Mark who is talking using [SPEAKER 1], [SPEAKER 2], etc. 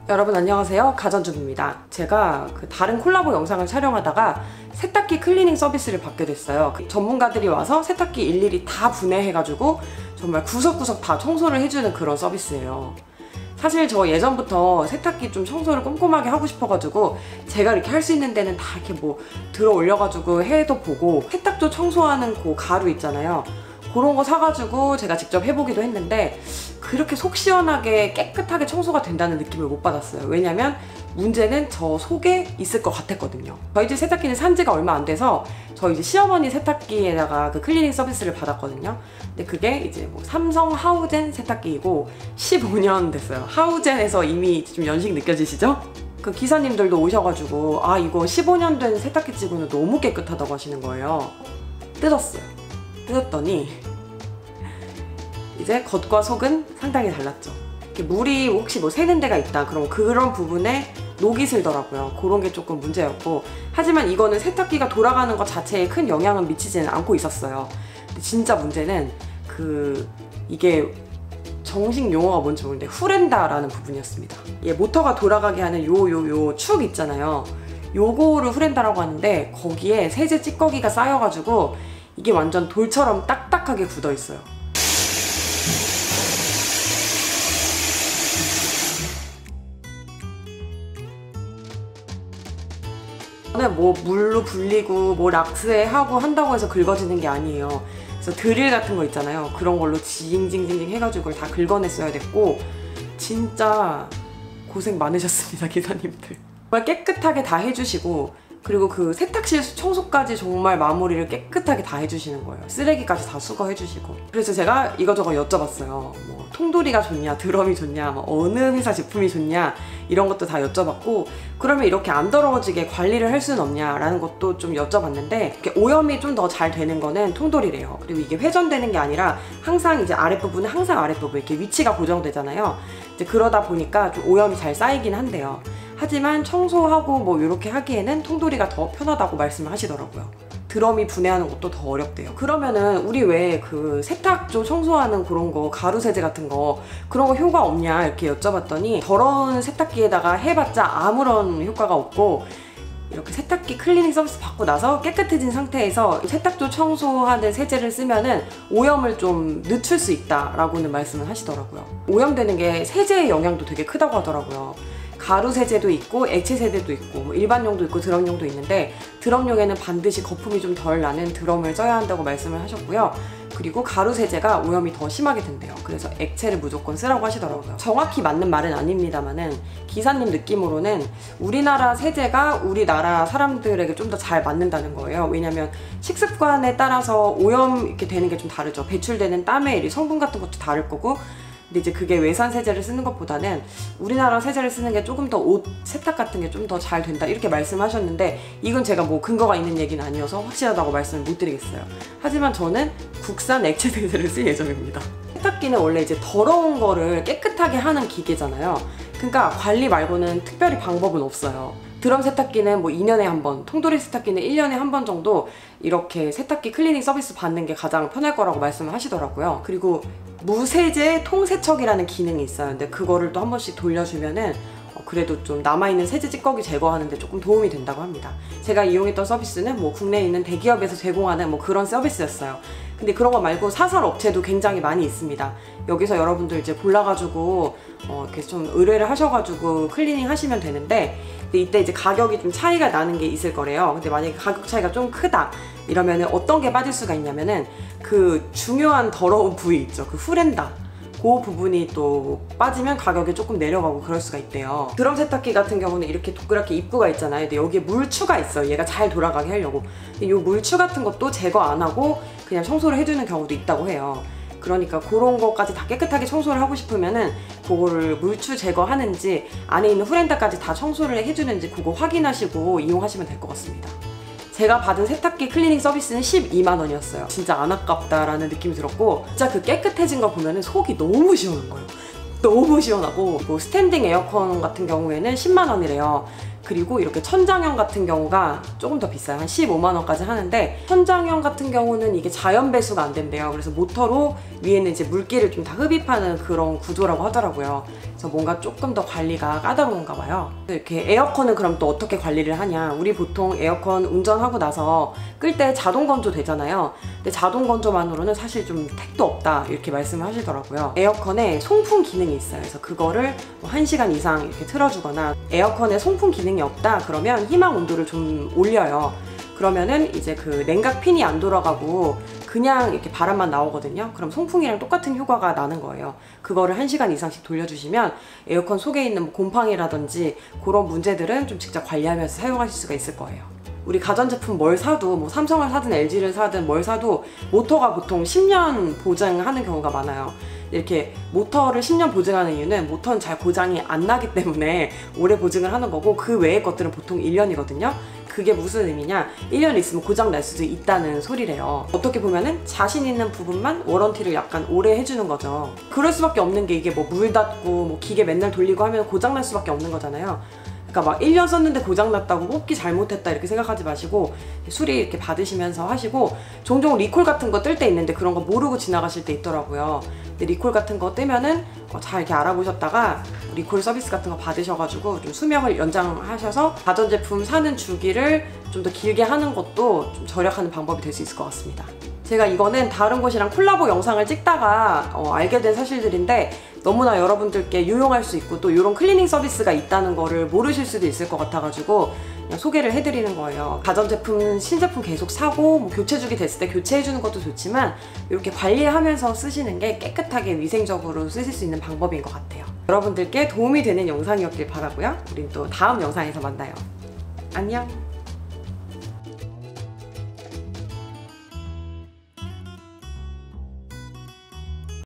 [SPEAKER 1] 여러분 안녕하세요, 가전주부입니다. 제가 다른 콜라보 영상을 촬영하다가 세탁기 클리닝 서비스를 받게 됐어요. 전문가들이 와서 세탁기 일일이 다 분해해가지고 정말 구석구석 다 청소를 해주는 그런 서비스예요. 사실 저 예전부터 세탁기 좀 청소를 꼼꼼하게 하고 싶어가지고 제가 이렇게 할 수 있는 데는 다 이렇게 뭐 들어 올려가지고 해도 보고, 세탁조 청소하는 그 가루 있잖아요, 그런 거 사가지고 제가 직접 해보기도 했는데 그렇게 속 시원하게 깨끗하게 청소가 된다는 느낌을 못 받았어요. 왜냐면 문제는 저 속에 있을 것 같았거든요. 저희 집 세탁기는 산 지가 얼마 안 돼서 저희 이제 시어머니 세탁기에다가 그 클리닝 서비스를 받았거든요. 근데 그게 이제 뭐 삼성 하우젠 세탁기이고 15년 됐어요. 하우젠에서 이미 좀 연식 느껴지시죠? 그 기사님들도 오셔가지고 아, 이거 15년 된 세탁기 치고는 너무 깨끗하다고 하시는 거예요. 뜯었어요. 뜯었더니 이제 겉과 속은 상당히 달랐죠. 물이 혹시 뭐 새는 데가 있다 그럼 그런 부분에 녹이 슬더라고요. 그런 게 조금 문제였고, 하지만 이거는 세탁기가 돌아가는 것 자체에 큰 영향은 미치지는 않고 있었어요. 근데 진짜 문제는 이게 정식 용어가 뭔지 모르는데 후렌다라는 부분이었습니다. 얘 모터가 돌아가게 하는 요 축 있잖아요. 요거를 후렌다라고 하는데 거기에 세제 찌꺼기가 쌓여가지고 이게 완전 돌처럼 딱딱하게 굳어 있어요. 뭐 물로 불리고 뭐 락스에 하고 한다고 해서 긁어지는 게 아니에요. 그래서 드릴 같은 거 있잖아요, 그런 걸로 징징징징 해가지고 다 긁어냈어야 됐고, 진짜 고생 많으셨습니다, 기사님들. 정말 깨끗하게 다 해주시고, 그리고 그 세탁실 청소까지 정말 마무리를 깨끗하게 다 해주시는 거예요. 쓰레기까지 다 수거해주시고. 그래서 제가 이거저거 여쭤봤어요. 뭐 통돌이가 좋냐, 드럼이 좋냐, 뭐 어느 회사 제품이 좋냐, 이런 것도 다 여쭤봤고, 그러면 이렇게 안 더러워지게 관리를 할 수는 없냐라는 것도 좀 여쭤봤는데, 이렇게 오염이 좀 더 잘 되는 거는 통돌이래요. 그리고 이게 회전되는 게 아니라 항상 이제 아랫부분은 항상 아랫부분 이렇게 위치가 고정되잖아요. 이제 그러다 보니까 좀 오염이 잘 쌓이긴 한데요. 하지만 청소하고 뭐 이렇게 하기에는 통돌이가 더 편하다고 말씀을 하시더라고요. 드럼이 분해하는 것도 더 어렵대요. 그러면은 우리 왜 그 세탁조 청소하는 그런 거, 가루 세제 같은 거, 그런 거 효과 없냐 이렇게 여쭤봤더니 더러운 세탁기에다가 해봤자 아무런 효과가 없고, 이렇게 세탁기 클리닝 서비스 받고 나서 깨끗해진 상태에서 세탁조 청소하는 세제를 쓰면은 오염을 좀 늦출 수 있다라고는 말씀을 하시더라고요. 오염되는 게 세제의 영향도 되게 크다고 하더라고요. 가루 세제도 있고 액체 세제도 있고 뭐 일반용도 있고 드럼용도 있는데, 드럼용에는 반드시 거품이 좀 덜 나는 드럼을 써야 한다고 말씀을 하셨고요. 그리고 가루 세제가 오염이 더 심하게 된대요. 그래서 액체를 무조건 쓰라고 하시더라고요. 정확히 맞는 말은 아닙니다만은 기사님 느낌으로는 우리나라 세제가 우리나라 사람들에게 좀 더 잘 맞는다는 거예요. 왜냐면 식습관에 따라서 오염 이렇게 되는 게 좀 다르죠. 배출되는 땀의 성분 같은 것도 다를 거고, 근데 이제 그게 외산 세제를 쓰는 것보다는 우리나라 세제를 쓰는 게 조금 더 옷 세탁 같은 게 좀 더 잘 된다 이렇게 말씀하셨는데, 이건 제가 뭐 근거가 있는 얘기는 아니어서 확실하다고 말씀을 못 드리겠어요. 하지만 저는 국산 액체 세제를 쓸 예정입니다. 세탁기는 원래 이제 더러운 거를 깨끗하게 하는 기계잖아요. 그러니까 관리 말고는 특별히 방법은 없어요. 드럼 세탁기는 뭐 2년에 한 번, 통돌이 세탁기는 1년에 한 번 정도 이렇게 세탁기 클리닝 서비스 받는 게 가장 편할 거라고 말씀을 하시더라고요. 그리고 무세제 통세척이라는 기능이 있어요. 근데 그거를 또 한 번씩 돌려주면은 그래도 좀 남아있는 세제 찌꺼기 제거하는데 조금 도움이 된다고 합니다. 제가 이용했던 서비스는 뭐 국내에 있는 대기업에서 제공하는 뭐 그런 서비스였어요. 근데 그런 거 말고 사설 업체도 굉장히 많이 있습니다. 여기서 여러분들 이제 골라가지고 이렇게 좀 의뢰를 하셔가지고 클리닝 하시면 되는데, 근데 이때 이제 가격이 좀 차이가 나는 게 있을 거래요. 근데 만약에 가격 차이가 좀 크다 이러면은 어떤 게 빠질 수가 있냐면은 그 중요한 더러운 부위 있죠, 그 후렌다, 그 부분이 또 빠지면 가격이 조금 내려가고 그럴 수가 있대요. 드럼 세탁기 같은 경우는 이렇게 동그랗게 입구가 있잖아요. 근데 여기에 물추가 있어요, 얘가 잘 돌아가게 하려고. 근데 이 물추 같은 것도 제거 안 하고 그냥 청소를 해주는 경우도 있다고 해요. 그러니까 그런 것까지 다 깨끗하게 청소를 하고 싶으면은 그거를 물추 제거하는지 안에 있는 후렌다까지 다 청소를 해주는지 그거 확인하시고 이용하시면 될 것 같습니다. 제가 받은 세탁기 클리닝 서비스는 12만 원이었어요. 진짜 안 아깝다라는 느낌이 들었고, 진짜 그 깨끗해진 거 보면은 속이 너무 시원한 거예요. 너무 시원하고, 뭐 스탠딩 에어컨 같은 경우에는 10만 원이래요. 그리고 이렇게 천장형 같은 경우가 조금 더 비싸요. 한 15만 원까지 하는데, 천장형 같은 경우는 이게 자연 배수가 안 된대요. 그래서 모터로 위에는 이제 물기를 좀 다 흡입하는 그런 구조라고 하더라고요. 그래서 뭔가 조금 더 관리가 까다로운가 봐요. 이렇게 에어컨은 그럼 또 어떻게 관리를 하냐? 우리 보통 에어컨 운전하고 나서 끌 때 자동 건조 되잖아요. 근데 자동 건조만으로는 사실 좀 택도 없다, 이렇게 말씀을 하시더라고요. 에어컨에 송풍 기능이 있어요. 그래서 그거를 뭐 1시간 이상 이렇게 틀어주거나, 에어컨에 송풍 기능이 없다 그러면 희망 온도를 좀 올려요. 그러면은 이제 그 냉각 핀이 안 돌아가고 그냥 이렇게 바람만 나오거든요. 그럼 송풍이랑 똑같은 효과가 나는 거예요. 그거를 1시간 이상씩 돌려주시면 에어컨 속에 있는 뭐 곰팡이라든지 그런 문제들은 좀 직접 관리하면서 사용하실 수가 있을 거예요. 우리 가전제품 뭘 사도, 뭐 삼성을 사든 LG를 사든 뭘 사도 모터가 보통 10년 보증하는 경우가 많아요. 이렇게 모터를 10년 보증하는 이유는 모터는 잘 고장이 안 나기 때문에 오래 보증을 하는 거고, 그 외의 것들은 보통 1년이거든요. 그게 무슨 의미냐, 1년 있으면 고장 날 수도 있다는 소리래요. 어떻게 보면은 자신 있는 부분만 워런티를 약간 오래 해주는 거죠. 그럴 수밖에 없는 게, 이게 뭐 물 닿고 뭐 기계 맨날 돌리고 하면 고장 날 수밖에 없는 거잖아요. 그러니까 막 1년 썼는데 고장났다고 뽑기 잘못했다 이렇게 생각하지 마시고, 수리 이렇게 받으시면서 하시고, 종종 리콜 같은 거 뜰 때 있는데 그런 거 모르고 지나가실 때 있더라고요. 근데 리콜 같은 거 뜨면은 잘 이렇게 알아보셨다가 리콜 서비스 같은 거 받으셔가지고 좀 수명을 연장하셔서 가전제품 사는 주기를 좀 더 길게 하는 것도 좀 절약하는 방법이 될 수 있을 것 같습니다. 제가 이거는 다른 곳이랑 콜라보 영상을 찍다가 알게 된 사실들인데, 너무나 여러분들께 유용할 수 있고 또 이런 클리닝 서비스가 있다는 거를 모르실 수도 있을 것 같아가지고 그냥 소개를 해드리는 거예요. 가전제품, 신제품 계속 사고 뭐 교체주기 됐을 때 교체해주는 것도 좋지만, 이렇게 관리하면서 쓰시는 게 깨끗하게 위생적으로 쓰실 수 있는 방법인 것 같아요. 여러분들께 도움이 되는 영상이었길 바라고요. 우린 또 다음 영상에서 만나요. 안녕.